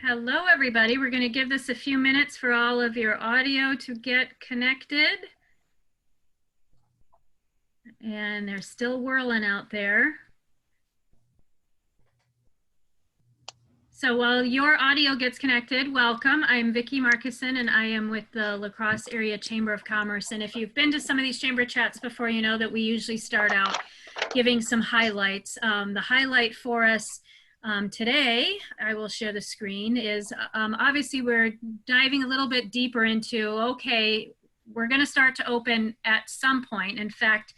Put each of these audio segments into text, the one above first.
Hello, everybody. We're going to give this a few minutes for all of your audio to get connected. And they're still whirling out there. So while your audio gets connected, welcome. I'm Vicki Markuson, and I am with the La Crosse Area Chamber of Commerce. And if you've been to some of these chamber chats before, you know that we usually start out giving some highlights. The highlight for us today, I will share the screen, is obviously we're diving a little bit deeper into, okay, we're going to start to open at some point. In fact,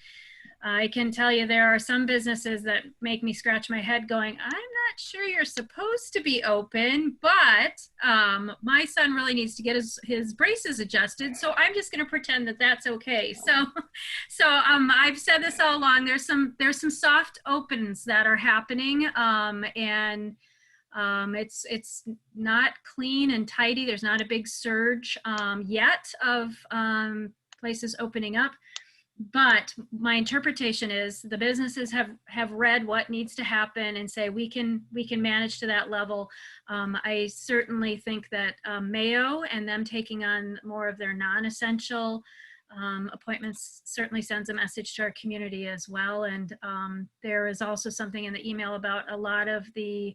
I can tell you there are some businesses that make me scratch my head going, I'm not sure you're supposed to be open, but my son really needs to get his braces adjusted, so I'm just going to pretend that that's okay. So I've said this all along. There's some soft opens that are happening, and it's not clean and tidy. There's not a big surge yet of places opening up. But my interpretation is the businesses have read what needs to happen and say we can manage to that level. I certainly think that Mayo and them taking on more of their non-essential appointments certainly sends a message to our community as well. And there is also something in the email about a lot of the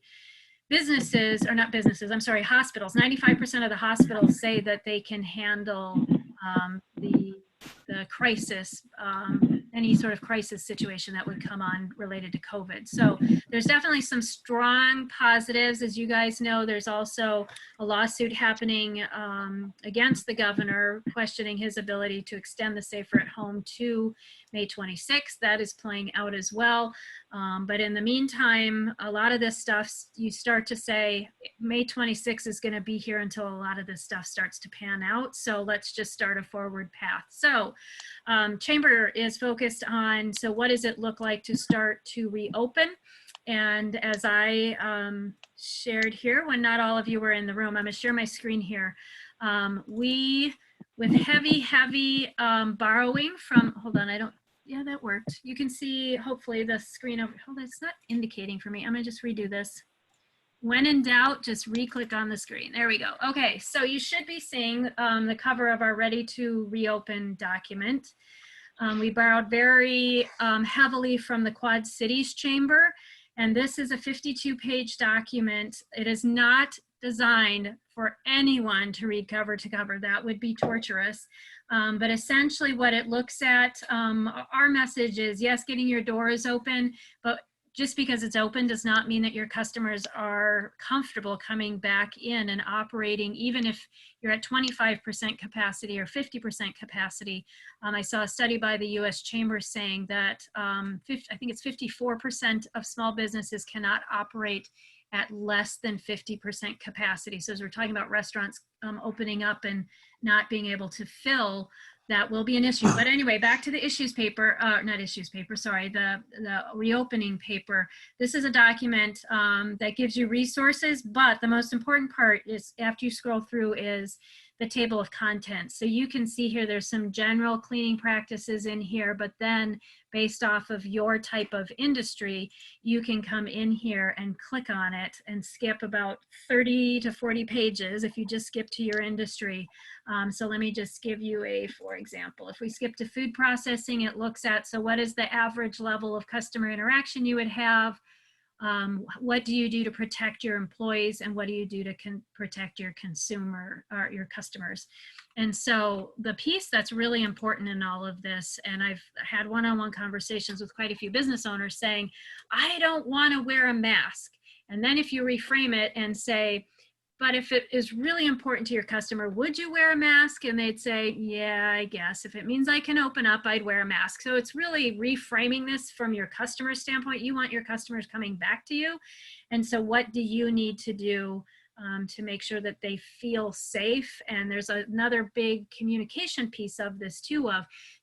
businesses, or not businesses, I'm sorry, hospitals. 95% of the hospitals say that they can handle the crisis, any sort of crisis situation that would come on related to COVID. So there's definitely some strong positives. As you guys know, there's also a lawsuit happening against the governor, questioning his ability to extend the safer at home to May 26th. That is playing out as well. But in the meantime, a lot of this stuff, you start to say May 26th is going to be here until a lot of this stuff starts to pan out. So let's just start a forward path. So Chamber is focused on, so what does it look like to start to reopen? And as I shared here, when not all of you were in the room, I'm going to share my screen here. With heavy borrowing from, hold on, yeah, that worked. You can see, hopefully, the screen over, hold on, it's not indicating for me. I'm gonna just redo this. When in doubt, just re-click on the screen. There we go. Okay, so you should be seeing the cover of our Ready to Reopen document. We borrowed very heavily from the Quad Cities Chamber, and this is a 52-page document. It is not designed for anyone to read cover to cover. That would be torturous. But essentially what it looks at, our message is, yes, getting your doors open, but just because it's open does not mean that your customers are comfortable coming back in and operating, even if you're at 25% capacity or 50% capacity. I saw a study by the US Chamber saying that I think it's 54% of small businesses cannot operate at less than 50% capacity. So as we're talking about restaurants opening up and not being able to fill, that will be an issue. But anyway, back to the issues paper, not issues paper, sorry, the reopening paper. This is a document that gives you resources, but the most important part is, after you scroll through, is the table of contents. So you can see here, there's some general cleaning practices in here, but then based off of your type of industry, you can come in here and click on it and skip about 30 to 40 pages if you just skip to your industry. So let me just give you for example, if we skip to food processing, it looks at, so what is the average level of customer interaction you would have? What do you do to protect your employees, and what do you do to protect your consumer or your customers? And so the piece that's really important in all of this, and I've had one-on-one conversations with quite a few business owners saying, I don't want to wear a mask. And then if you reframe it and say, but if it is really important to your customer, would you wear a mask? And they'd say, yeah, I guess. If it means I can open up, I'd wear a mask. So it's really reframing this from your customer standpoint. You want your customers coming back to you. And so what do you need to do to make sure that they feel safe? And there's another big communication piece of this too,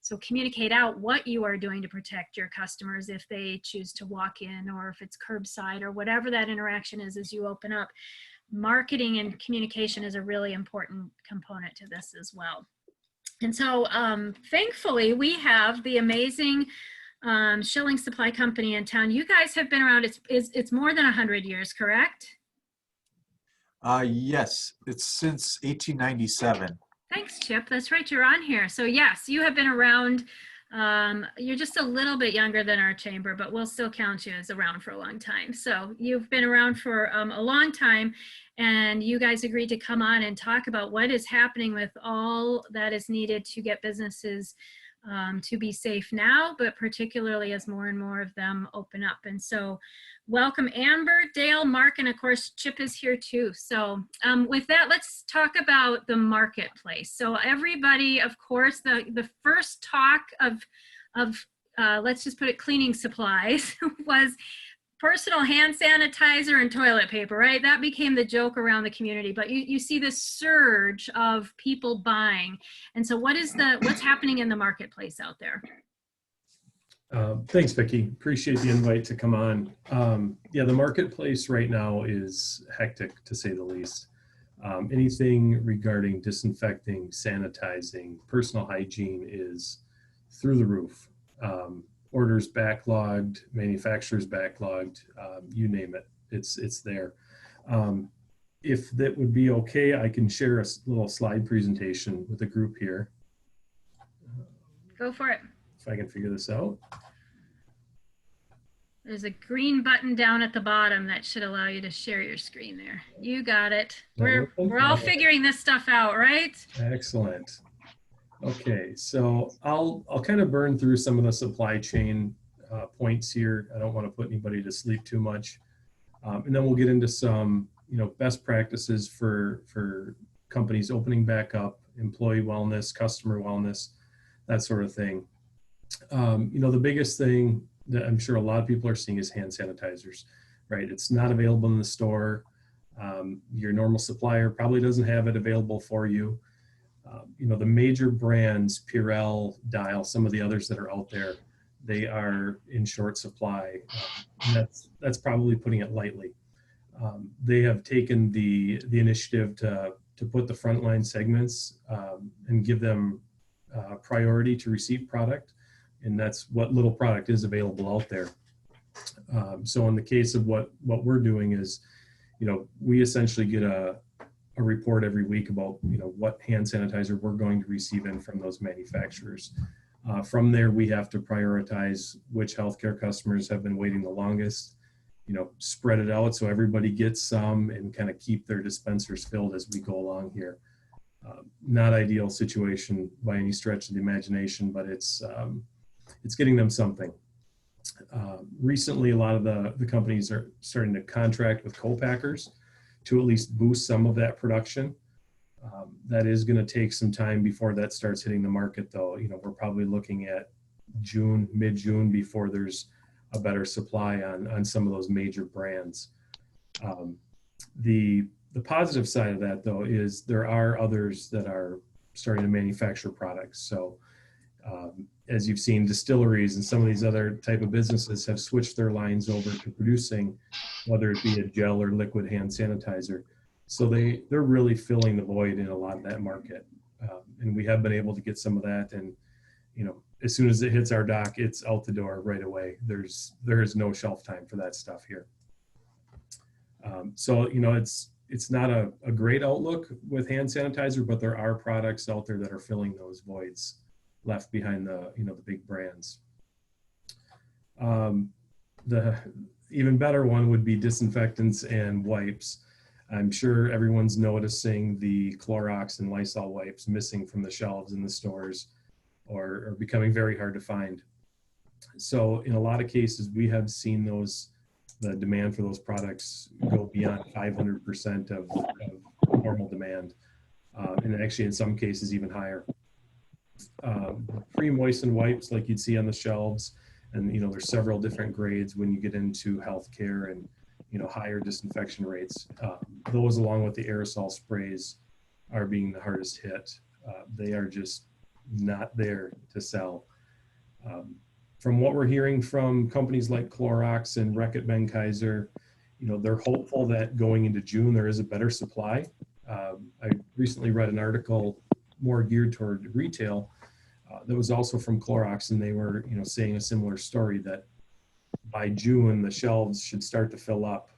so communicate out what you are doing to protect your customers if they choose to walk in, or if it's curbside, or whatever that interaction is as you open up. Marketing and communication is a really important component to this as well. And so thankfully we have the amazing Schilling Supply Company in town. You guys have been around, it's more than 100 years, correct? Yes, it's since 1897. Thanks, Chip. That's right, you're on here. So yes, you have been around. You're just a little bit younger than our chamber, but we'll still count you as around for a long time. So you've been around for a long time, and you guys agreed to come on and talk about what is happening with all that is needed to get businesses to be safe now, but particularly as more and more of them open up. And so welcome Amber, Dale, Mark, and of course Chip is here too. So with that, let's talk about the marketplace. So everybody, of course, the first talk of let's just put it, cleaning supplies was personal hand sanitizer and toilet paper, right? That became the joke around the community. But you see this surge of people buying. And so what's happening in the marketplace out there? Thanks, Vicki. Appreciate the invite to come on. Yeah, the marketplace right now is hectic, to say the least. Anything regarding disinfecting, sanitizing, personal hygiene is through the roof. Orders backlogged, manufacturers backlogged, you name it, it's there. If that would be okay, I can share a little slide presentation with the group here. Go for it. If I can figure this out. There's a green button down at the bottom that should allow you to share your screen there. You got it. We're all figuring this stuff out, right? Excellent. Okay, so I'll kind of burn through some of the supply chain points here. I don't want to put anybody to sleep too much, and then we'll get into some best practices for companies opening back up, employee wellness, customer wellness, that sort of thing. The biggest thing that I'm sure a lot of people are seeing is hand sanitizers, right? It's not available in the store. Your normal supplier probably doesn't have it available for you. The major brands, Purell, Dial, some of the others that are out there, they are in short supply. That's probably putting it lightly. They have taken the initiative to put the frontline segments and give them priority to receive product, and that's what little product is available out there. So in the case of what we're doing is, we essentially get a report every week about what hand sanitizer we're going to receive in from those manufacturers. From there, we have to prioritize which healthcare customers have been waiting the longest, spread it out so everybody gets some and kind of keep their dispensers filled as we go along here. Not ideal situation by any stretch of the imagination, but it's getting them something. Recently, a lot of the companies are starting to contract with co-packers to at least boost some of that production. That is going to take some time before that starts hitting the market, though. We're probably looking at mid-June before there's a better supply on some of those major brands. The positive side of that, though, is there are others that are starting to manufacture products. So as you've seen, distilleries and some of these other type of businesses have switched their lines over to producing, whether it be a gel or liquid hand sanitizer. So they're really filling the void in a lot of that market. And we have been able to get some of that. And, as soon as it hits our dock, it's out the door right away. There is no shelf time for that stuff here. So, it's not a great outlook with hand sanitizer, but there are products out there that are filling those voids left behind the big brands. The even better one would be disinfectants and wipes. I'm sure everyone's noticing the Clorox and Lysol wipes missing from the shelves in the stores or becoming very hard to find. So in a lot of cases, we have seen the demand for those products go beyond 500% of normal demand, and actually in some cases even higher. Pre-moistened wipes like you'd see on the shelves, and there's several different grades when you get into healthcare and higher disinfection rates. Those, along with the aerosol sprays, are being the hardest hit. They are just not there to sell. From what we're hearing from companies like Clorox and Reckitt Benckiser, they're hopeful that going into June there is a better supply. I recently read an article more geared toward retail that was also from Clorox, and they were saying a similar story, that by June the shelves should start to fill up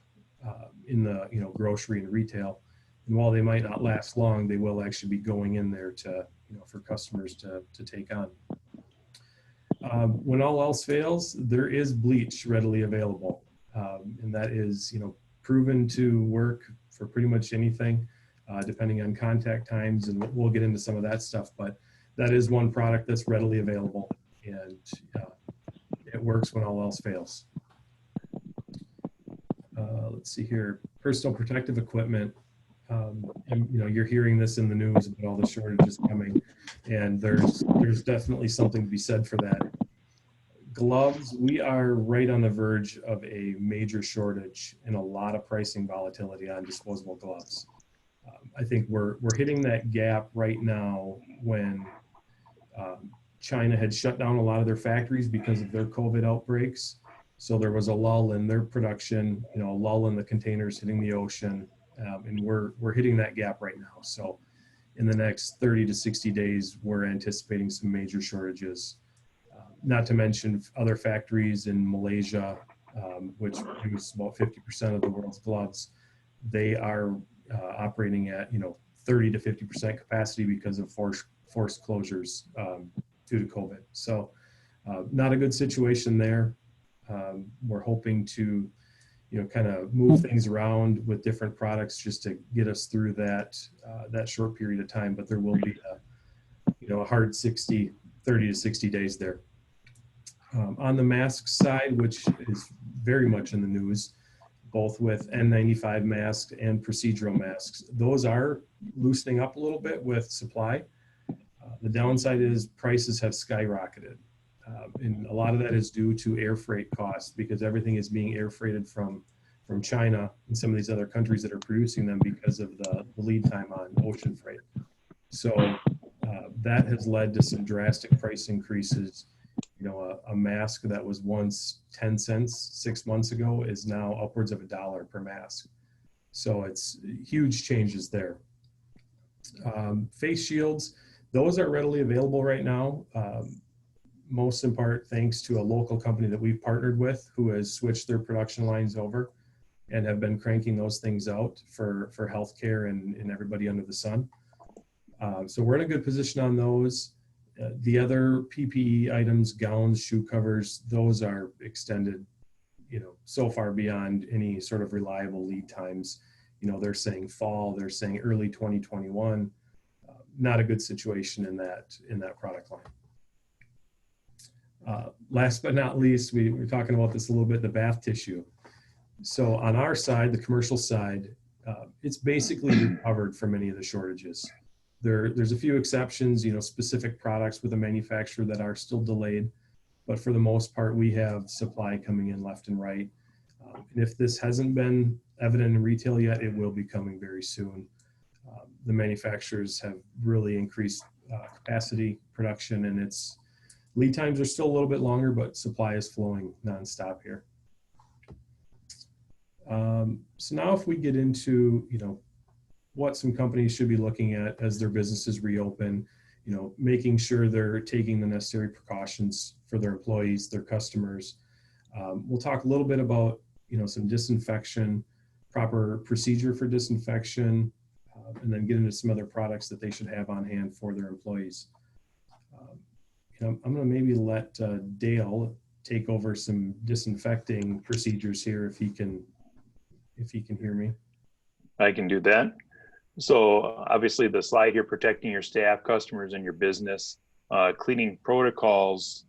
in the grocery and retail, And while they might not last long, they will actually be going in there to, for customers to take on. When all else fails, there is bleach readily available. And that is, proven to work for pretty much anything, depending on contact times. And we'll get into some of that stuff, but that is one product that's readily available, and it works when all else fails. Let's see here, personal protective equipment. And you're hearing this in the news about all the shortages coming, and there's definitely something to be said for that. Gloves, we are right on the verge of a major shortage and a lot of pricing volatility on disposable gloves. I think we're hitting that gap right now when China had shut down a lot of their factories because of their COVID outbreaks. So there was a lull in their production, a lull in the containers hitting the ocean, and we're hitting that gap right now. So in the next 30 to 60 days, we're anticipating some major shortages. Not to mention other factories in Malaysia, which produce about 50% of the world's gloves. They are operating at 30 to 50% capacity because of forced closures due to COVID. So not a good situation there. We're hoping to kind of move things around with different products just to get us through that short period of time. But there will be a hard 30 to 60 days there. On the mask side, which is very much in the news, both with N95 masks and procedural masks, those are loosening up a little bit with supply. The downside is prices have skyrocketed. And a lot of that is due to air freight costs, because everything is being air freighted from China and some of these other countries that are producing them because of the lead time on ocean freight. So that has led to some drastic price increases. A mask that was once 10 cents 6 months ago is now upwards of $1 per mask. So it's huge changes there. Face shields, those are readily available right now. Most in part thanks to a local company that we've partnered with, who has switched their production lines over and have been cranking those things out for healthcare and everybody under the sun. So we're in a good position on those. The other PPE items, gowns, shoe covers, those are extended, so far beyond any sort of reliable lead times. They're saying fall, they're saying early 2021. Not a good situation in that product line. Last but not least, we were talking about this a little bit, the bath tissue. So on our side, the commercial side, it's basically recovered from many of the shortages. There's a few exceptions, specific products with a manufacturer that are still delayed, but for the most part, we have supply coming in left and right. And if this hasn't been evident in retail yet, it will be coming very soon. The manufacturers have really increased capacity, production, and its lead times are still a little bit longer, but supply is flowing nonstop here. So now if we get into, what some companies should be looking at as their businesses reopen, making sure they're taking the necessary precautions for their employees, their customers. We'll talk a little bit about, some disinfection, proper procedure for disinfection, and then get into some other products that they should have on hand for their employees. I'm going to maybe let Dale take over some disinfecting procedures here if he can hear me. I can do that. So obviously the slide here, protecting your staff, customers, and your business, cleaning protocols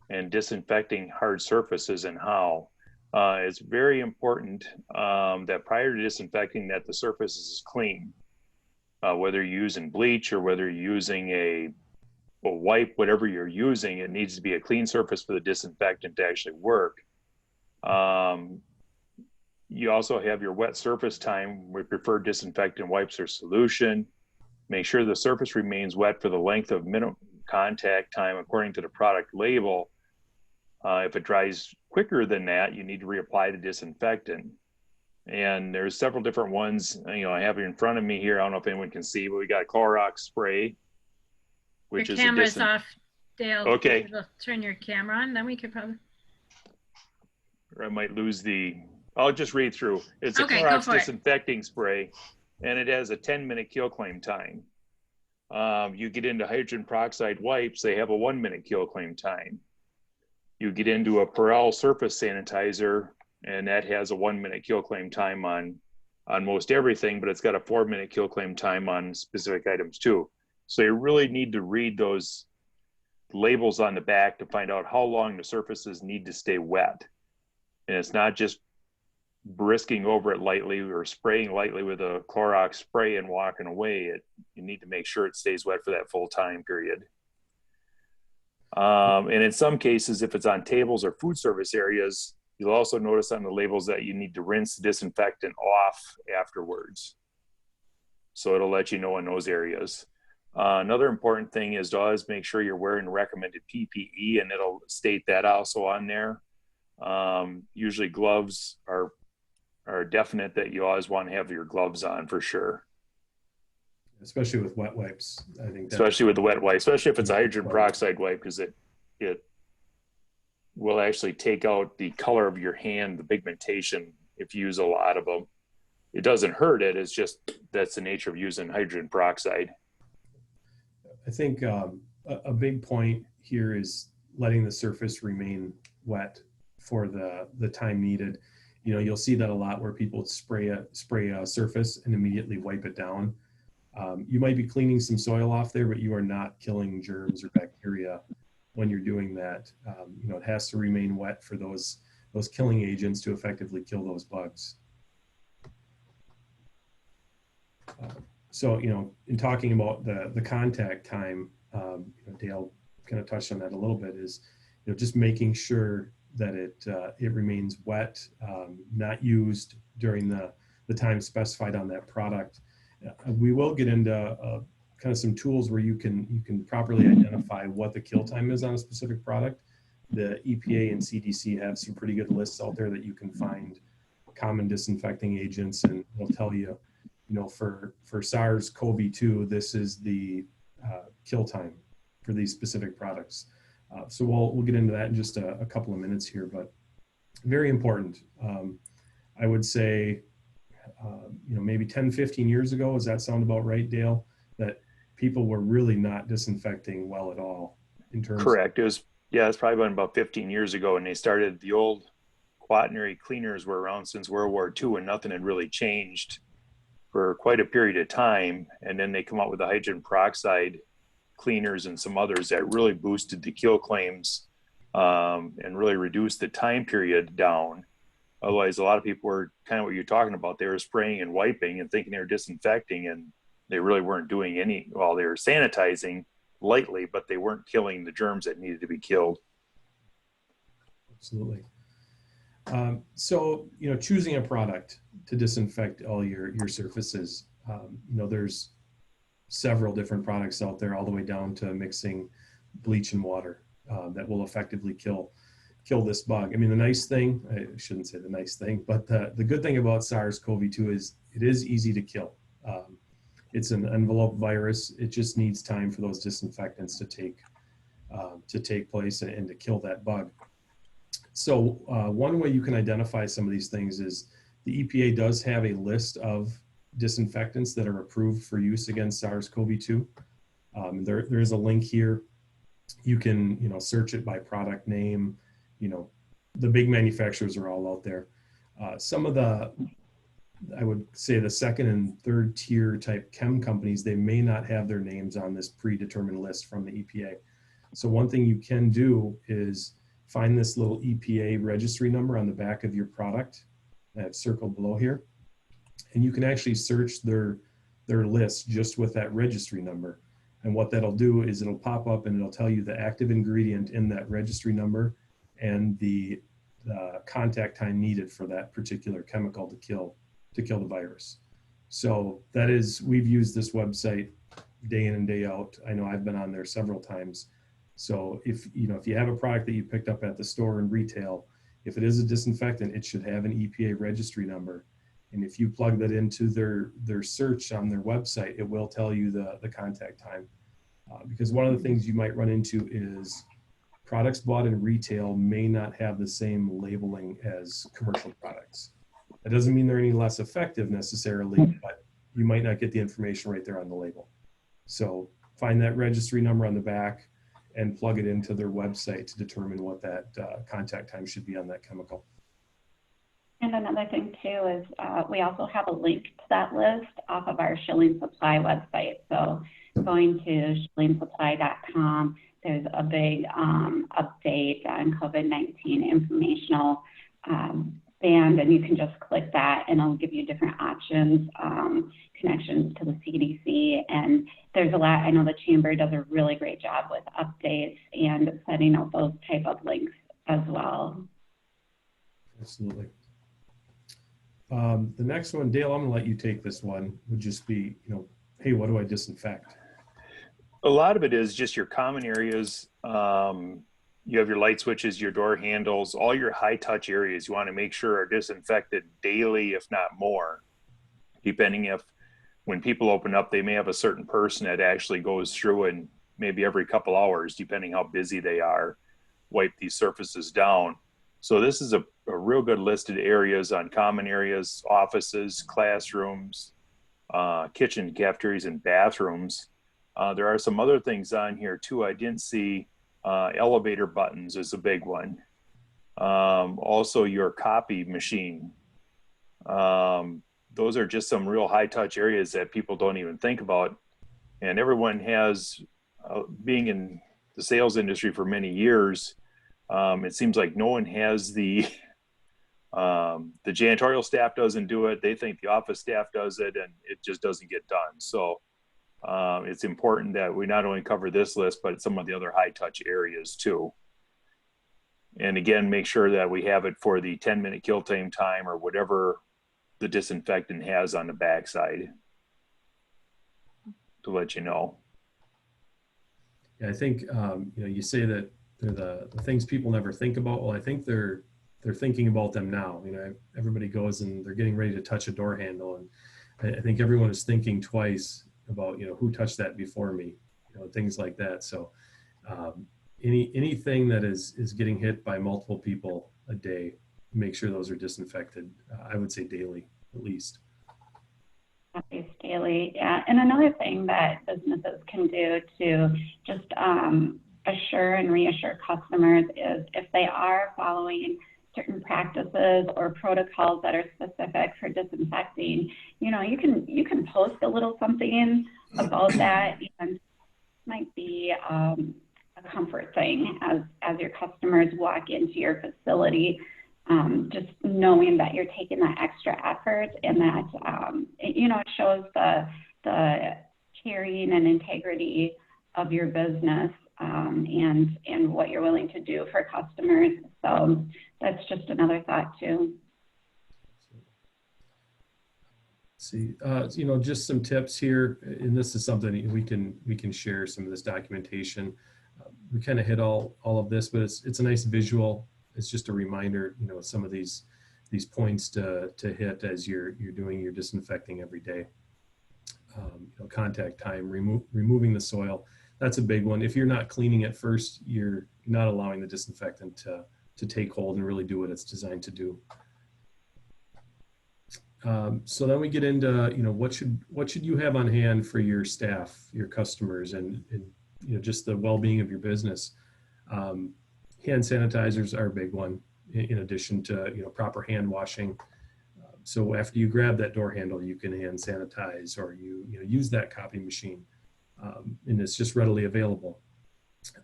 and disinfecting hard surfaces and how. It's very important that prior to disinfecting that the surface is clean, whether you're using bleach or whether you're using a wipe, whatever you're using, it needs to be a clean surface for the disinfectant to actually work. You also have your wet surface time. We prefer disinfectant wipes or solution. Make sure the surface remains wet for the length of minimum contact time according to the product label. If it dries quicker than that, you need to reapply the disinfectant. And there's several different ones. I have it in front of me here. I don't know if anyone can see, but we got Clorox spray, which your is camera's off, Dale. Okay. Turn your camera on, then we could probably. Or I might lose the. I'll just read through. It's a Okay, go Clorox for it. disinfecting spray. and it has a 10-minute kill claim time. You get into hydrogen peroxide wipes, they have a 1-minute kill claim time. You get into a Perel surface sanitizer, and that has a 1-minute kill claim time on most everything, but it's got a 4-minute kill claim time on specific items too. So you really need to read those labels on the back to find out how long the surfaces need to stay wet. And it's not just brisking over it lightly or spraying lightly with a Clorox spray and walking away. You need to make sure it stays wet for that full time period. And in some cases, if it's on tables or food service areas, you'll also notice on the labels that you need to rinse the disinfectant off afterwards. So it'll let you know in those areas. Another important thing is to always make sure you're wearing recommended PPE, and it'll state that also on there. Usually gloves are definite that you always want to have your gloves on for sure. Especially with wet wipes, I think. Especially with the wet wipe, especially if it's a hydrogen peroxide wipe, because it will actually take out the color of your hand, the pigmentation, if you use a lot of them. It doesn't hurt it, it's just that's the nature of using hydrogen peroxide. I think a big point here is letting the surface remain wet for the time needed. You know, you'll see that a lot where people spray a surface and immediately wipe it down. You might be cleaning some soil off there, but you are not killing germs or bacteria when you're doing that. You know, it has to remain wet for those killing agents to effectively kill those bugs. So, you know, in talking about the contact time, you know, Dale kind of touched on that a little bit, is, you know, just making sure that it remains wet, not used during the time specified on that product. We will get into kind of some tools where you can properly identify what the kill time is on a specific product. The EPA and CDC have some pretty good lists out there that you can find common disinfecting agents, and they'll tell you, you know, for SARS-CoV-2, this is the kill time for these specific products. So we'll get into that in just a couple of minutes here, but very important. I would say, you know, maybe 10, 15 years ago, does that sound about right, Dale? That people were really not disinfecting well at all in terms. Correct. It's probably been about 15 years ago, and they started, the old quaternary cleaners were around since World War II, and nothing had really changed for quite a period of time. And then they come out with the hydrogen peroxide cleaners and some others that really boosted the kill claims and really reduced the time period down. Otherwise, a lot of people were kind of what you're talking about. They were spraying and wiping and thinking they were disinfecting, and they really weren't doing any, well, they were sanitizing lightly, but they weren't killing the germs that needed to be killed. Absolutely. So, you know, choosing a product to disinfect all your surfaces, you know, there's several different products out there, all the way down to mixing bleach and water that will effectively kill this bug. I mean, the nice thing, I shouldn't say the nice thing, but the good thing about SARS-CoV-2 is it is easy to kill. It's an envelope virus. It just needs time for those disinfectants to take place and to kill that bug. So one way you can identify some of these things is the EPA does have a list of disinfectants that are approved for use against SARS-CoV-2. There is a link here. You can, you know, search it by product name. You know, the big manufacturers are all out there. Some of the, I would say, the second and third tier type chem companies, they may not have their names on this predetermined list from the EPA. So one thing you can do is find this little EPA registry number on the back of your product that's circled below here. And you can actually search their list just with that registry number. And what that'll do is it'll pop up and it'll tell you the active ingredient in that registry number and the contact time needed for that particular chemical to kill the virus. So that is, we've used this website day in and day out. I know I've been on there several times. So if you have a product that you picked up at the store in retail, if it is a disinfectant, it should have an EPA registry number. And if you plug that into their search on their website, it will tell you the contact time. Because one of the things you might run into is products bought in retail may not have the same labeling as commercial products. That doesn't mean they're any less effective necessarily, but you might not get the information right there on the label. So find that registry number on the back and plug it into their website to determine what that contact time should be on that chemical. And another thing too is we also have a link to that list off of our Schilling Supply website. So going to schillingsupply.com, there's a big update on COVID-19 informational band, and you can just click that and it'll give you different options, connections to the CDC. And there's a lot, I know the Chamber does a really great job with updates and setting up those type of links as well. Absolutely. The next one, Dale, I'm gonna let you take this one, would just be, hey, what do I disinfect? A lot of it is just your common areas. You have your light switches, your door handles, all your high touch areas you want to make sure are disinfected daily, if not more, depending if when people open up, they may have a certain person that actually goes through and maybe every couple hours, depending how busy they are, wipe these surfaces down. So this is a real good listed areas on common areas, offices, classrooms, kitchen, cafeterias, and bathrooms. There are some other things on here too I didn't see. Elevator buttons is a big one. Also your copy machine. Those are just some real high touch areas that people don't even think about. And everyone has, being in the sales industry for many years, it seems like no one has the janitorial staff doesn't do it. They think the office staff does it and it just doesn't get done. So it's important that we not only cover this list, but some of the other high touch areas too. And again, make sure that we have it for the 10-minute kill time or whatever the disinfectant has on the backside to let you know. Yeah, I think, you say that they're the things people never think about. Well, I think they're thinking about them now. Everybody goes and they're getting ready to touch a door handle. And I think everyone is thinking twice about, who touched that before me, things like that. So anything that is getting hit by multiple people a day, make sure those are disinfected. I would say daily, at least. At least daily, yeah. And another thing that businesses can do to just assure and reassure customers is if they are following certain practices or protocols that are specific for disinfecting, you can post a little something about that, and might be a comfort thing as your customers walk into your facility, just knowing that you're taking that extra effort and that it shows the caring and integrity of your business and what you're willing to do for customers. So that's just another thought too. See, just some tips here, and this is something we can share some of this documentation. We kind of hit all of this, but it's a nice visual. It's just a reminder, some of these points to hit as you're doing your disinfecting every day. Contact time, removing the soil. That's a big one. If you're not cleaning it first, you're not allowing the disinfectant to take hold and really do what it's designed to do. So then we get into, what should you have on hand for your staff, your customers, and just the well-being of your business. Hand sanitizers are a big one, in addition to proper hand washing. So after you grab that door handle, you can hand sanitize, or use that copy machine, and it's just readily available.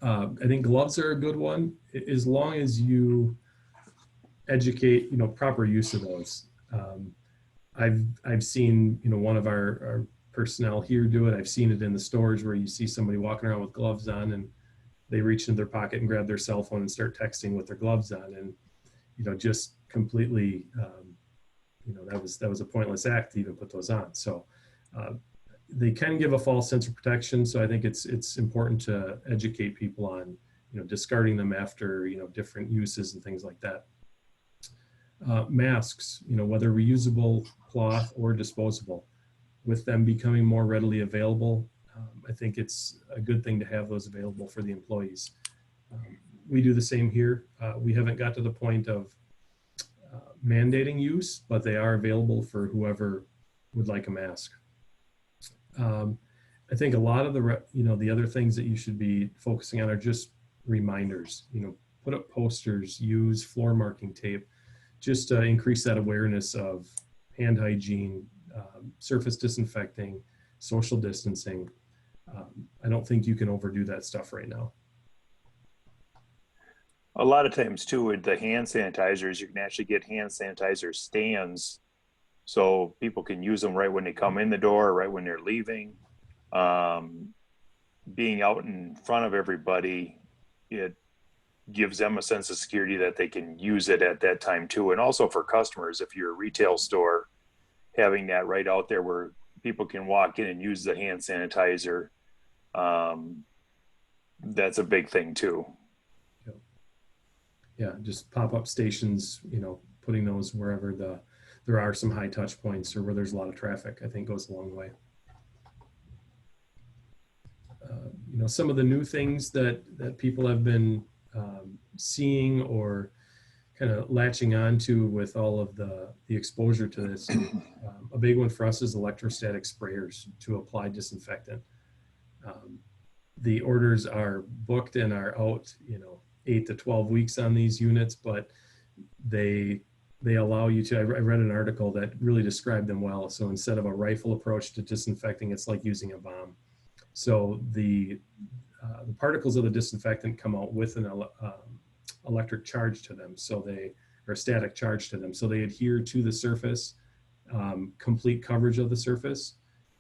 I think gloves are a good one, as long as you educate proper use of those. I've seen one of our personnel here do it. I've seen it in the stores where you see somebody walking around with gloves on and they reach into their pocket and grab their cell phone and start texting with their gloves on, and just completely that was a pointless act to even put those on. So they can give a false sense of protection. So I think it's important to educate people on discarding them after different uses and things like that. Masks, whether reusable, cloth, or disposable, with them becoming more readily available, I think it's a good thing to have those available for the employees. We do the same here. We haven't got to the point of mandating use, but they are available for whoever would like a mask. I think a lot of the other things that you should be focusing on are just reminders. Put up posters, use floor marking tape, just to increase that awareness of hand hygiene, surface disinfecting, social distancing. I don't think you can overdo that stuff right now. A lot of times too, with the hand sanitizers, you can actually get hand sanitizer stands so people can use them right when they come in the door, right when they're leaving. Being out in front of everybody, it gives them a sense of security that they can use it at that time too. And also for customers, if you're a retail store, having that right out there where people can walk in and use the hand sanitizer, that's a big thing too. Yeah, just pop-up stations, putting those wherever there are some high touch points or where there's a lot of traffic, I think goes a long way. Some of the new things that people have been seeing or kind of latching onto with all of the exposure to this. A big one for us is electrostatic sprayers to apply disinfectant. The orders are booked and are out, 8 to 12 weeks on these units, but they allow you to, I read an article that really described them well. So instead of a rifle approach to disinfecting, it's like using a bomb. So the particles of the disinfectant come out with an electric charge to them, or static charge to them. So they adhere to the surface, complete coverage of the surface,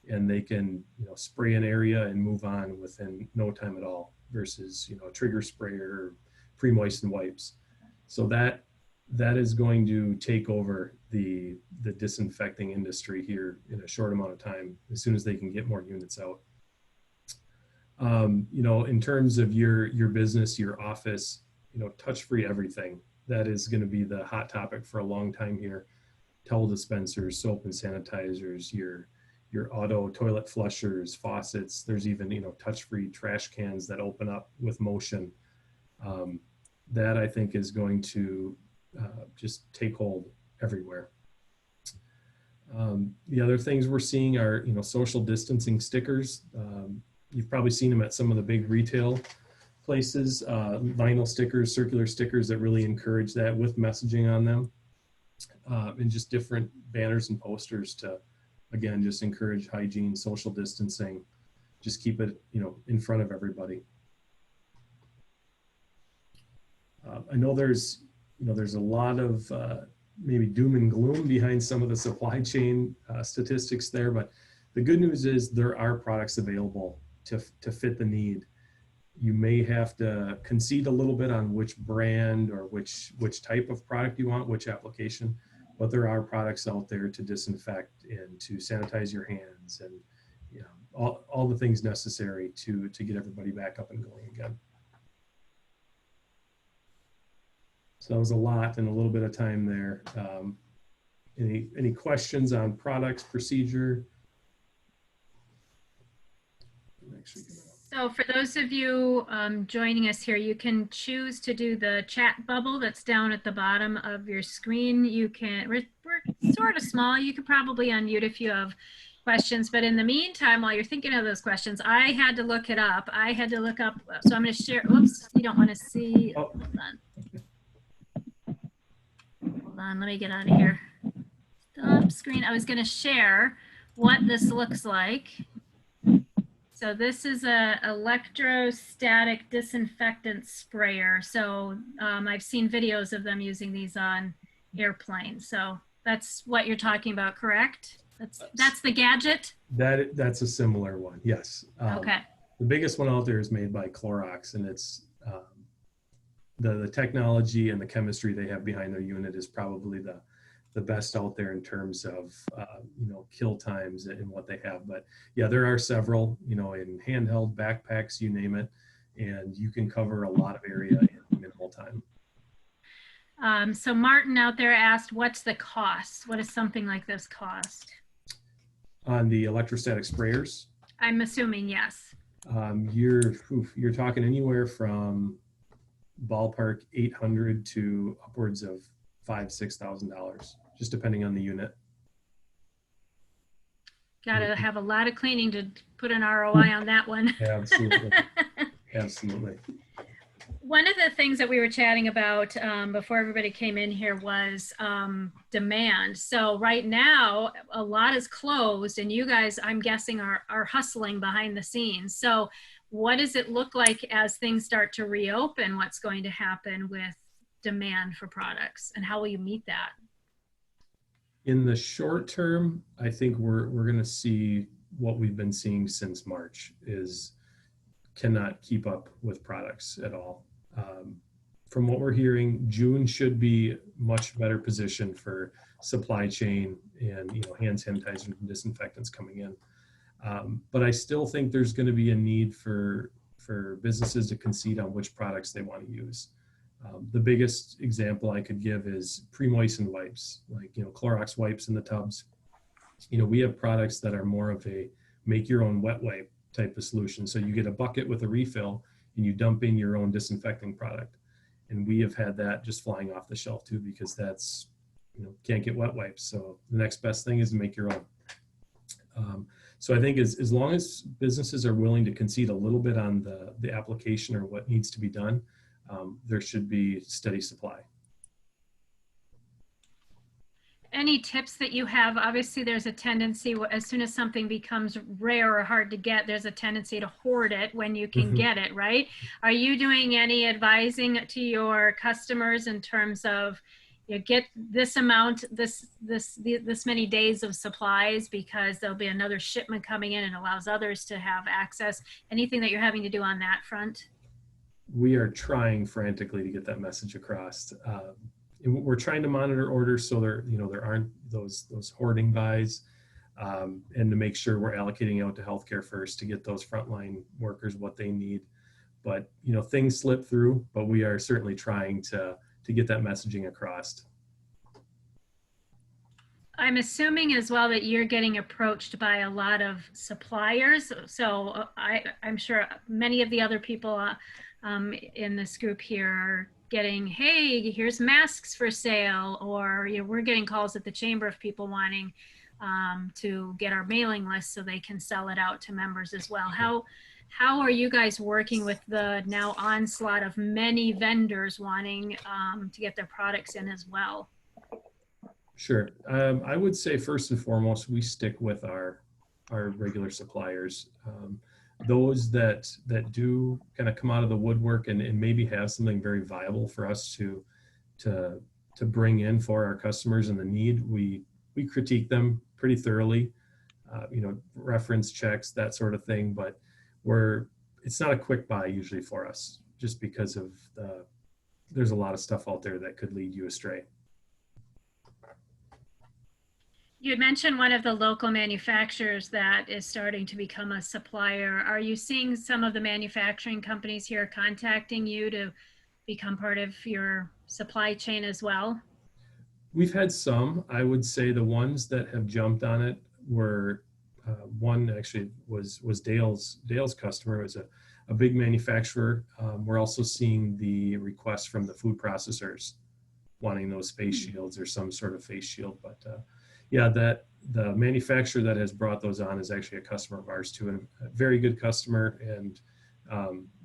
and they can spray an area and move on within no time at all versus a trigger sprayer, pre-moistened wipes. So that is going to take over the disinfecting industry here in a short amount of time as soon as they can get more units out. In terms of your business, your office, touch-free everything. That is going to be the hot topic for a long time here. Towel dispensers, soap and sanitizers, your auto toilet flushers, faucets. There's even, touch-free trash cans that open up with motion. That I think is going to just take hold everywhere. The other things we're seeing are, social distancing stickers. You've probably seen them at some of the big retail places, vinyl stickers, circular stickers that really encourage that with messaging on them, and just different banners and posters to, again, just encourage hygiene, social distancing, just keep it, in front of everybody. I know there's a lot of maybe doom and gloom behind some of the supply chain statistics there, but the good news is there are products available to fit the need. You may have to concede a little bit on which brand or which type of product you want, which application, but there are products out there to disinfect and to sanitize your hands and all the things necessary to get everybody back up and going again. So that was a lot in a little bit of time there. Any questions on products, procedure? So for those of you joining us here, you can choose to do the chat bubble that's down at the bottom of your screen. We're sort of small. You could probably unmute if you have questions, but in the meantime, while you're thinking of those questions, I had to look it up. So I'm going to share. Oops, you don't want to see. Oh. Hold on, let me get out of here. Stop screen. I was going to share what this looks like. So this is a electrostatic disinfectant sprayer. So I've seen videos of them using these on airplanes. So that's what you're talking about, correct? That's the gadget? That's a similar one, yes. Okay. The biggest one out there is made by Clorox, and it's the technology and the chemistry they have behind their unit is probably the best out there in terms of kill times and what they have. But yeah, there are several, in handheld backpacks, you name it, and you can cover a lot of area in minimal time. So Martin out there asked, what's the cost? What does something like this cost? On the electrostatic sprayers? I'm assuming yes. You're talking anywhere from ballpark 800 to upwards of $5,000 to $6,000, just depending on the unit. Got to have a lot of cleaning to put an ROI on that one. Absolutely. Absolutely. One of the things that we were chatting about before everybody came in here was demand. So right now, a lot is closed, and you guys, I'm guessing, are hustling behind the scenes. So what does it look like as things start to reopen? What's going to happen with demand for products, and how will you meet that? In the short term, I think we're going to see what we've been seeing since March is cannot keep up with products at all. From what we're hearing, June should be much better position for supply chain and hand sanitizers and disinfectants coming in. But I still think there's going to be a need for businesses to concede on which products they want to use. The biggest example I could give is pre-moistened wipes, like Clorox wipes in the tubs. We have products that are more of a make your own wet wipe type of solution. So you get a bucket with a refill and you dump in your own disinfecting product. And we have had that just flying off the shelf too, because that's, can't get wet wipes. So the next best thing is to make your own. So I think as long as businesses are willing to concede a little bit on the application or what needs to be done, there should be steady supply. Any tips that you have? Obviously, there's a tendency, as soon as something becomes rare or hard to get, there's a tendency to hoard it when you can get it, right? Are you doing any advising to your customers in terms of, get this amount, this many days of supplies, because there'll be another shipment coming in and allows others to have access? Anything that you're having to do on that front? We are trying frantically to get that message across. We're trying to monitor orders so there aren't those hoarding buys, and to make sure we're allocating out to healthcare first to get those frontline workers what they need. But things slip through, but we are certainly trying to get that messaging across. I'm assuming as well that you're getting approached by a lot of suppliers. So I'm sure many of the other people in this group here are getting, hey, here's masks for sale, or we're getting calls at the chamber of people wanting to get our mailing list so they can sell it out to members as well. How are you guys working with the now onslaught of many vendors wanting to get their products in as well? Sure. I would say first and foremost, we stick with our regular suppliers. Those that do kind of come out of the woodwork and maybe have something very viable for us to bring in for our customers and the need, we critique them pretty thoroughly, reference checks, that sort of thing. But it's not a quick buy usually for us, just because of there's a lot of stuff out there that could lead you astray. You had mentioned one of the local manufacturers that is starting to become a supplier. Are you seeing some of the manufacturing companies here contacting you to become part of your supply chain as well? We've had some. I would say the ones that have jumped on it were one actually was Dale's customer. It was a big manufacturer. We're also seeing the requests from the food processors wanting those face shields or some sort of face shield, but yeah, that the manufacturer that has brought those on is actually a customer of ours too, and a very good customer. And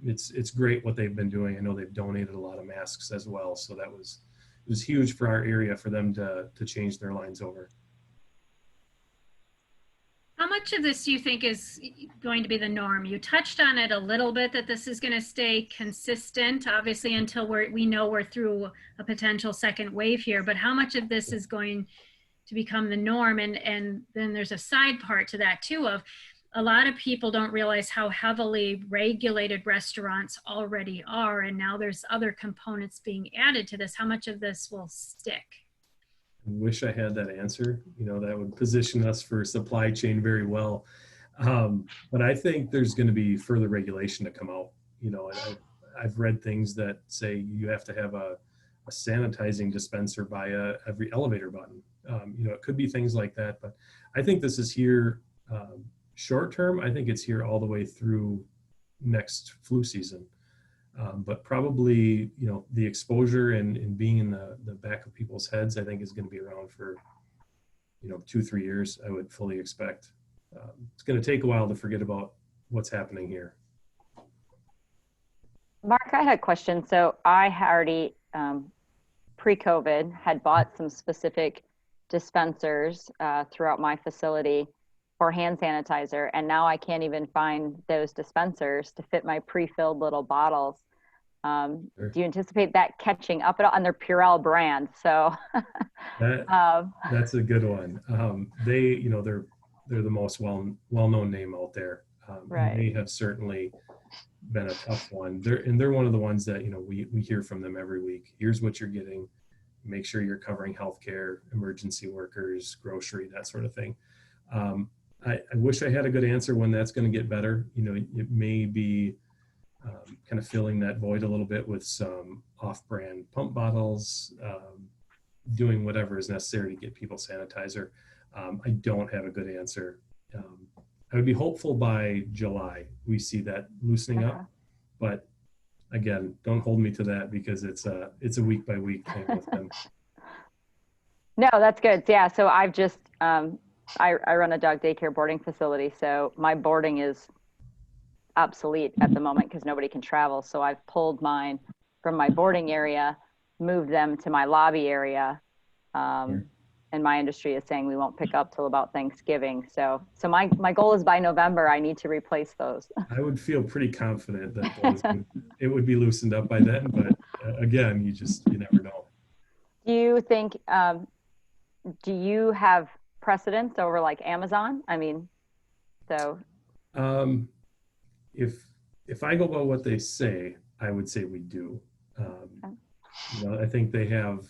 it's great what they've been doing. I know they've donated a lot of masks as well, so it was huge for our area for them to change their lines over. How much of this do you think is going to be the norm? You touched on it a little bit, that this is going to stay consistent, obviously, until we know we're through a potential second wave here. But how much of this is going to become the norm? And then there's a side part to that too, of a lot of people don't realize how heavily regulated restaurants already are, and now there's other components being added to this. How much of this will stick? I wish I had that answer. That would position us for supply chain very well. But I think there's going to be further regulation to come out. I've read things that say you have to have a sanitizing dispenser by every elevator button. It could be things like that, but I think this is here short term. I think it's here all the way through next flu season. But probably, the exposure and being in the back of people's heads, I think is going to be around for, 2-3 years, I would fully expect. it's going to take a while to forget about what's happening here. Mark, I had a question. So I had already, pre-COVID, had bought some specific dispensers throughout my facility for hand sanitizer, and now I can't even find those dispensers to fit my pre-filled little bottles. Sure. Do you anticipate that catching up at all? And they're Purell brand, so That's a good one. They're the most well-known name out there. Right. And they have certainly been a tough one. They're one of the ones that, we hear from them every week. Here's what you're getting. Make sure you're covering healthcare, emergency workers, grocery, that sort of thing. I wish I had a good answer when that's going to get better. It may be kind of filling that void a little bit with some off-brand pump bottles, doing whatever is necessary to get people sanitizer. I don't have a good answer. I would be hopeful by July we see that loosening up, but again, don't hold me to that because it's a week by week thing with them. No, that's good. Yeah, so I've just I run a dog daycare boarding facility, so my boarding is obsolete at the moment because nobody can travel. So I've pulled mine from my boarding area, moved them to my lobby area. And my industry is saying we won't pick up till about Thanksgiving. So my goal is by November, I need to replace those. I would feel pretty confident that it would be loosened up by then, but again, you never know. Do you think, do you have precedence over like Amazon? I mean, so. If I go by what they say, I would say we do. I think they have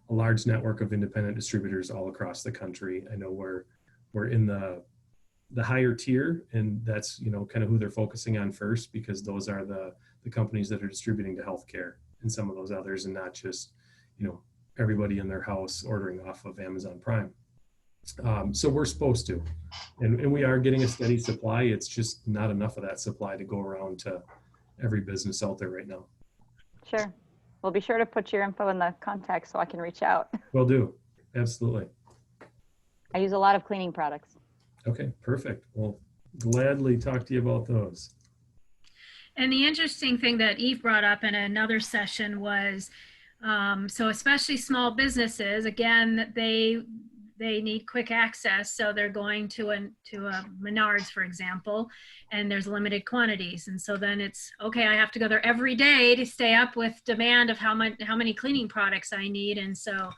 a large network of independent distributors all across the country. I know we're in the higher tier, and that's kind of who they're focusing on first, because those are the companies that are distributing to healthcare and some of those others, and not just everybody in their house ordering off of Amazon Prime. So we're supposed to, and we are getting a steady supply. It's just not enough of that supply to go around to every business out there right now. Sure. Well, be sure to put your info in the contact so I can reach out. Will do. Absolutely. I use a lot of cleaning products. Okay, perfect. Well, gladly talk to you about those. And the interesting thing that Eve brought up in another session was, so especially small businesses, again, they need quick access, so they're going to a Menards, for example, and there's limited quantities, and so then it's okay. I have to go there every day to stay up with demand of how many cleaning products I need, and so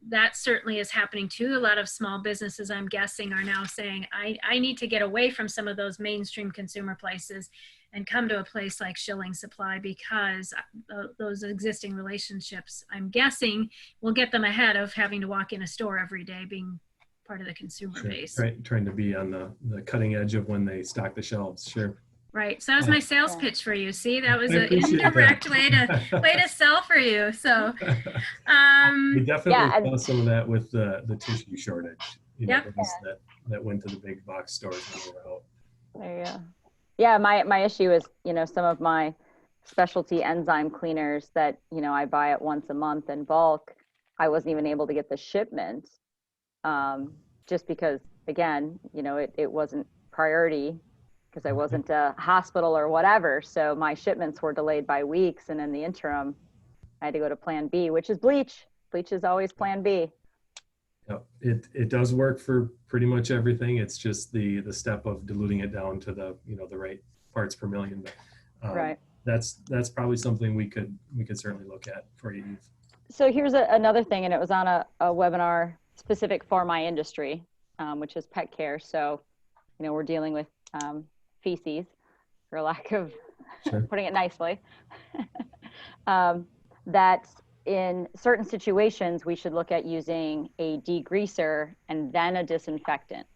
that certainly is happening too. A lot of small businesses, I'm guessing, are now saying, I need to get away from some of those mainstream consumer places and come to a place like Schilling Supply, because those existing relationships, I'm guessing, will get them ahead of having to walk in a store every day, being part of the consumer base. Right, trying to be on the cutting edge of when they stock the shelves. Sure. Right. So that was my sales pitch for you. See, that was I an appreciate indirect that. way to sell for you. So we definitely saw some of that with the tissue shortage. Yep. That went to the big box stores when we were out. There you go. Yeah, my issue is, some of my specialty enzyme cleaners that, I buy it once a month in bulk, I wasn't even able to get the shipment just because, again, it wasn't priority because I wasn't a hospital or whatever. So my shipments were delayed by weeks. And in the interim, I had to go to plan B, which is bleach. Bleach is always plan B. Yep. It does work for pretty much everything. It's just the step of diluting it down to the right parts per million. But, right. That's probably something we could certainly look at for you, Eve. So here's another thing, and it was on a webinar specific for my industry, which is pet care. So, we're dealing with feces, for lack of putting it nicely. That in certain situations, we should look at using a degreaser and then a disinfectant.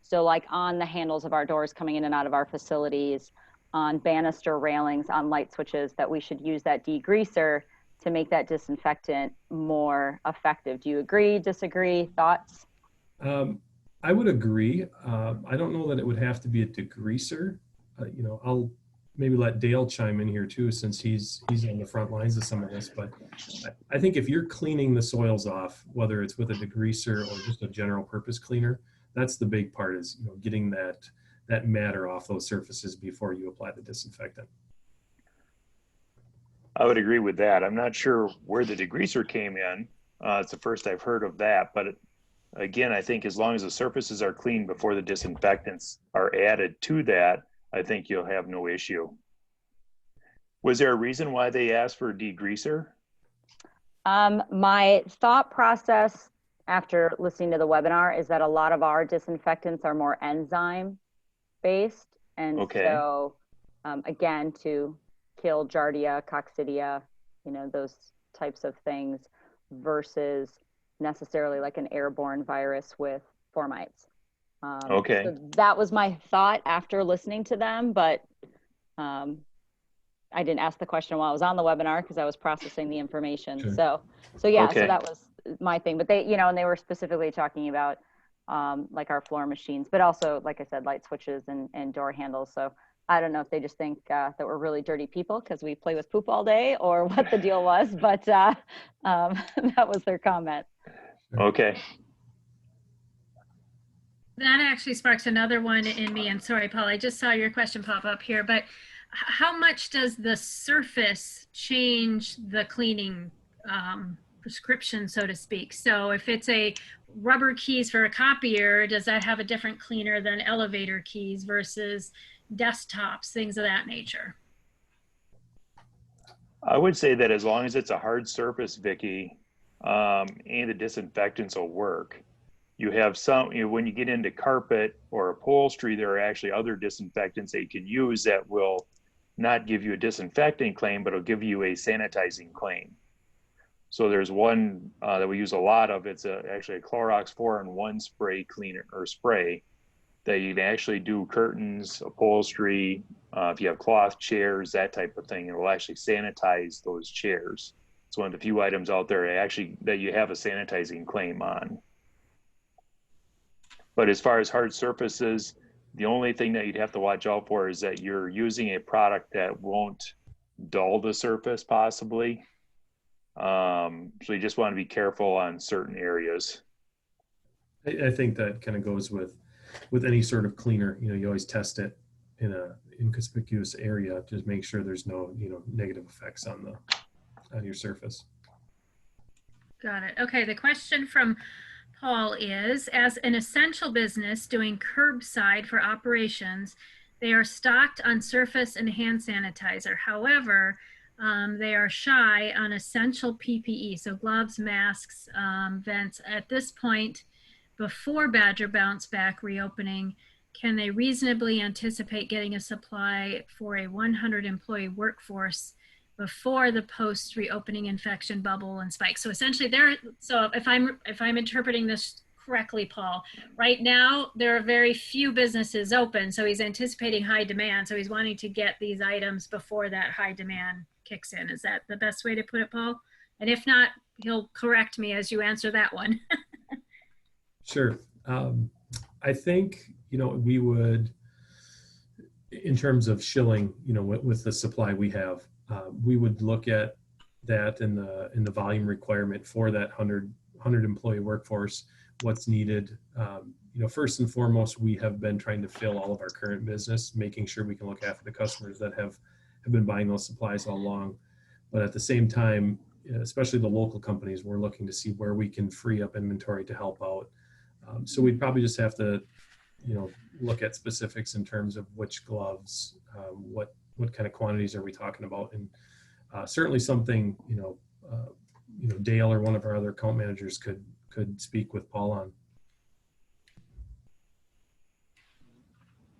So like on the handles of our doors coming in and out of our facilities, on banister railings, on light switches, that we should use that degreaser to make that disinfectant more effective. Do you agree, disagree, thoughts? I would agree. I don't know that it would have to be a degreaser. I'll maybe let Dale chime in here too, since he's on the front lines of some of this. But I think if you're cleaning the soils off, whether it's with a degreaser or just a general purpose cleaner, that's the big part, is, you know, getting that matter off those surfaces before you apply the disinfectant. I would agree with that. I'm not sure where the degreaser came in. It's the first I've heard of that, but again, I think as long as the surfaces are clean before the disinfectants are added to that, I think you'll have no issue. Was there a reason why they asked for a degreaser? My thought process after listening to the webinar is that a lot of our disinfectants are more enzyme based. And Okay. so, again, to kill Giardia, Coccidia, you know, those types of things versus necessarily like an airborne virus with formites. Okay. So that was my thought after listening to them, but I didn't ask the question while I was on the webinar because I was processing the information. Sure. So yeah, Okay. so that was my thing. But they, you know, and they were specifically talking about like our floor machines, but also, like I said, light switches and door handles. So I don't know if they just think that we're really dirty people because we play with poop all day, or what the deal was, but that was their comment. Okay. That actually sparks another one in me. And sorry, Paul, I just saw your question pop up here, but how much does the surface change the cleaning prescription, so to speak? So if it's a rubber keys for a copier, does that have a different cleaner than elevator keys versus desktops, things of that nature? I would say that as long as it's a hard surface, Vicky, and the disinfectants will work. You have some, you know, when you get into carpet or upholstery, there are actually other disinfectants that you can use that will not give you a disinfecting claim, but it'll give you a sanitizing claim. So there's one that we use a lot of. It's actually a Clorox 4-in-1 spray cleaner or spray that you can actually do curtains, upholstery, if you have cloth chairs, that type of thing. It will actually sanitize those chairs. It's one of the few items out there actually that you have a sanitizing claim on. But as far as hard surfaces, the only thing that you'd have to watch out for is that you're using a product that won't dull the surface possibly. So you just want to be careful on certain areas. I think that kind of goes with any sort of cleaner. You know, you always test it in a inconspicuous area to make sure there's no, you know, negative effects on your surface. Got it. Okay, the question from Paul is, as an essential business doing curbside for operations, they are stocked on surface and hand sanitizer. However, they are shy on essential PPE, so gloves, masks, vents. At this point, before Badger Bounce Back reopening, can they reasonably anticipate getting a supply for a 100 employee workforce before the post reopening infection bubble and spike? So essentially so if I'm interpreting this correctly, Paul, right now there are very few businesses open, so he's anticipating high demand, so he's wanting to get these items before that high demand kicks in. Is that the best way to put it, Paul? And if not, he'll correct me as you answer that one. Sure. I think, you know, we would, in terms of Schilling, you know, with the supply we have, we would look at that in the volume requirement for that 100 employee workforce, what's needed. You know, first and foremost, we have been trying to fill all of our current business, making sure we can look after the customers that have been buying those supplies all along. But at the same time, especially the local companies, we're looking to see where we can free up inventory to help out. So we'd probably just have to, you know, look at specifics in terms of which gloves, what kind of quantities are we talking about, and certainly something, you know, Dale or one of our other account managers could speak with Paul on.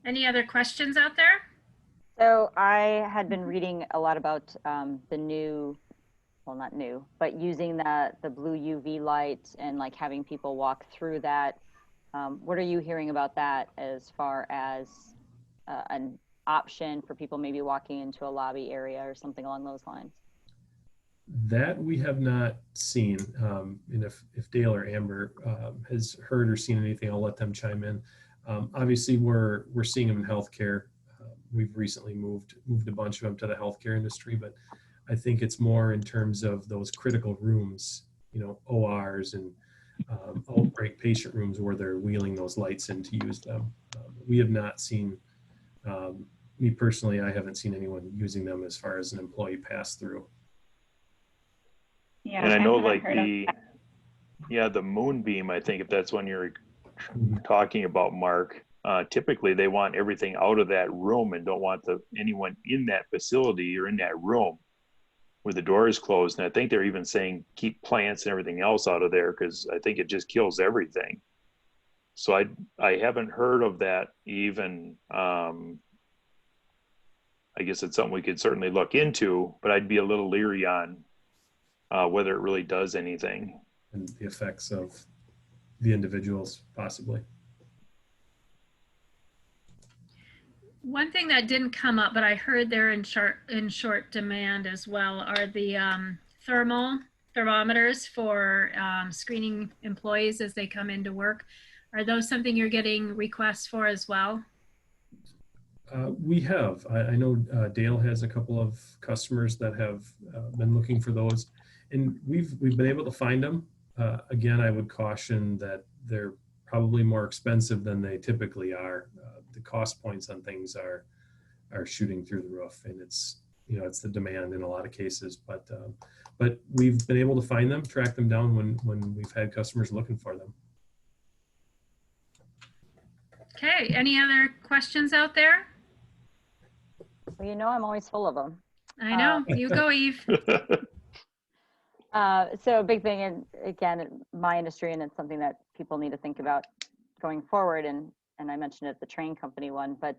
Any other questions out there? So I had been reading a lot about the new, well, not new, but using the blue UV light and like having people walk through that. What are you hearing about that as far as an option for people maybe walking into a lobby area or something along those lines? That we have not seen. And if Dale or Amber has heard or seen anything, I'll let them chime in. Obviously, we're seeing them in healthcare. We've recently moved a bunch of them to the healthcare industry, but I think it's more in terms of those critical rooms, you know, ORs and outbreak patient rooms where they're wheeling those lights in to use them. We have not seen, me personally, I haven't seen anyone using them as far as an employee pass through. Yeah, And I know haven't like heard of the moonbeam, I think if that's when you're talking about, Mark, typically they want everything out of that room and don't want anyone in that facility or in that room where the door is closed. And I think they're even saying keep plants and everything else out of there because I think it just kills everything. So I haven't heard of that even. I guess it's something we could certainly look into, but I'd be a little leery on whether it really does anything. And the effects of the individuals possibly. One thing that didn't come up, but I heard they're in short demand as well, are the thermometers for screening employees as they come into work. Are those something you're getting requests for as well? We have. I know Dale has a couple of customers that have been looking for those, and we've been able to find them. Again, I would caution that they're probably more expensive than they typically are. The cost points on things are shooting through the roof, and it's the demand in a lot of cases. But we've been able to find them, track them down when we've had customers looking for them. Okay, any other questions out there? Well, I'm always full of them. I know, you go, Eve. So a big thing, and again, in my industry, and it's something that people need to think about going forward, and I mentioned it, the train company one, but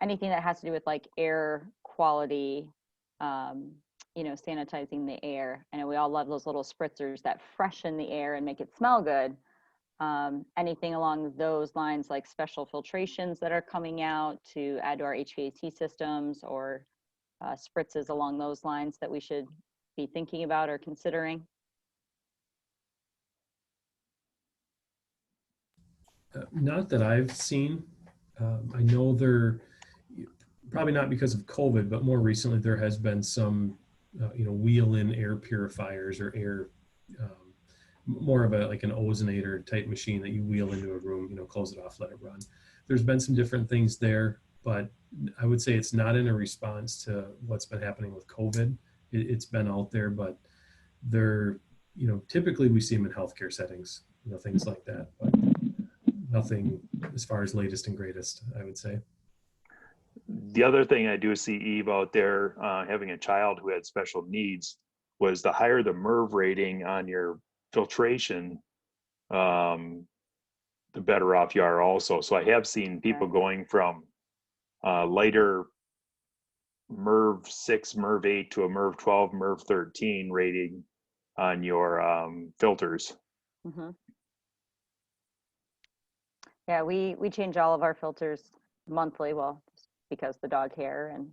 anything that has to do with like air quality, sanitizing the air. I know we all love those little spritzers that freshen the air and make it smell good. Anything along those lines, like special filtrations that are coming out to add to our HVAC systems, or spritzes along those lines that we should be thinking about or considering? Not that I've seen. I know there, probably not because of COVID, but more recently there has been some, wheel-in air purifiers or air, more of like an ozonator type machine that you wheel into a room, close it off, let it run. There's been some different things there, but I would say it's not in a response to what's been happening with COVID. It's been out there, but they're, typically we see them in healthcare settings, things like that, but nothing as far as latest and greatest, I would say. The other thing I do see, Eve, out there, having a child who had special needs, was the higher the MERV rating on your filtration, the better off you are also. So I have seen people going from lighter MERV 6, MERV 8 to a MERV 12, MERV 13 rating on your filters. Mm-hmm. Yeah, we change all of our filters monthly, well, just because the dog hair and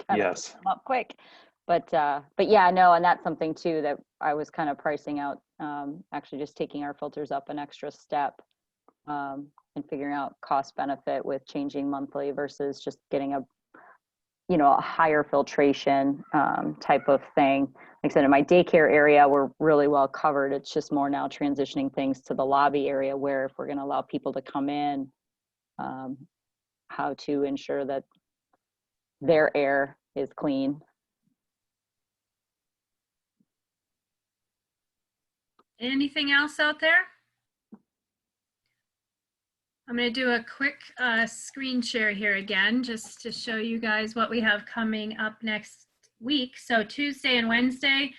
kind of Yes. come up quick. But yeah, no, and that's something too that I was kind of pricing out, actually just taking our filters up an extra step, and figuring out cost benefit with changing monthly versus just getting a higher filtration type of thing. Like I said, in my daycare area, we're really well covered. It's just more now transitioning things to the lobby area, where if we're going to allow people to come in, how to ensure that their air is clean. Anything else out there? I'm going to do a quick screen share here again, just to show you guys what we have coming up next week. So Tuesday and Wednesday,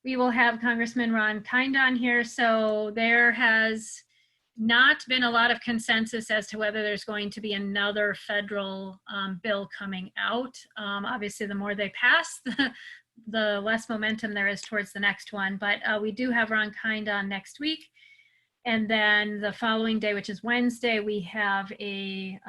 we will have Congressman Ron Kind on here. So there has not been a lot of consensus as to whether there's going to be another federal bill coming out. Obviously, the more they pass, the less momentum there is towards the next one. But we do have Ron Kind on next week. And then the following day, which is Wednesday, we have a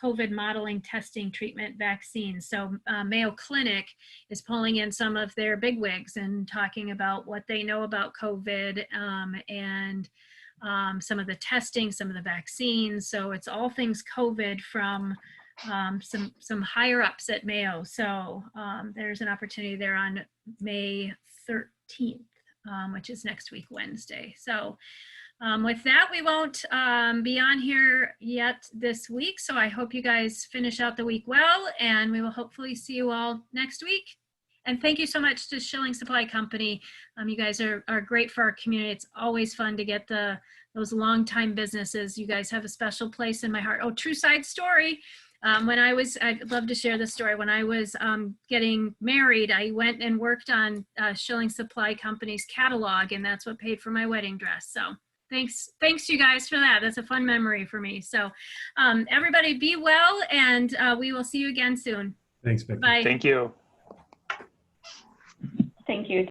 COVID modeling, testing, treatment, vaccine. So Mayo Clinic is pulling in some of their bigwigs and talking about what they know about COVID, and some of the testing, some of the vaccines. So it's all things COVID from some higher ups at Mayo. So there's an opportunity there on May 13th. which is next week, Wednesday. So with that, we won't be on here yet this week. So I hope you guys finish out the week well, and we will hopefully see you all next week. And thank you so much to Schilling Supply Company. You guys are great for our community. It's always fun to get those longtime businesses. You guys have a special place in my heart. Oh, true side story. I'd love to share this story. When I was getting married, I went and worked on Schilling Supply Company's catalog, and that's what paid for my wedding dress. So thanks you guys for that. That's a fun memory for me. So everybody be well, and we will see you again soon. Thanks, Becky. Bye. Thank you. Thank you.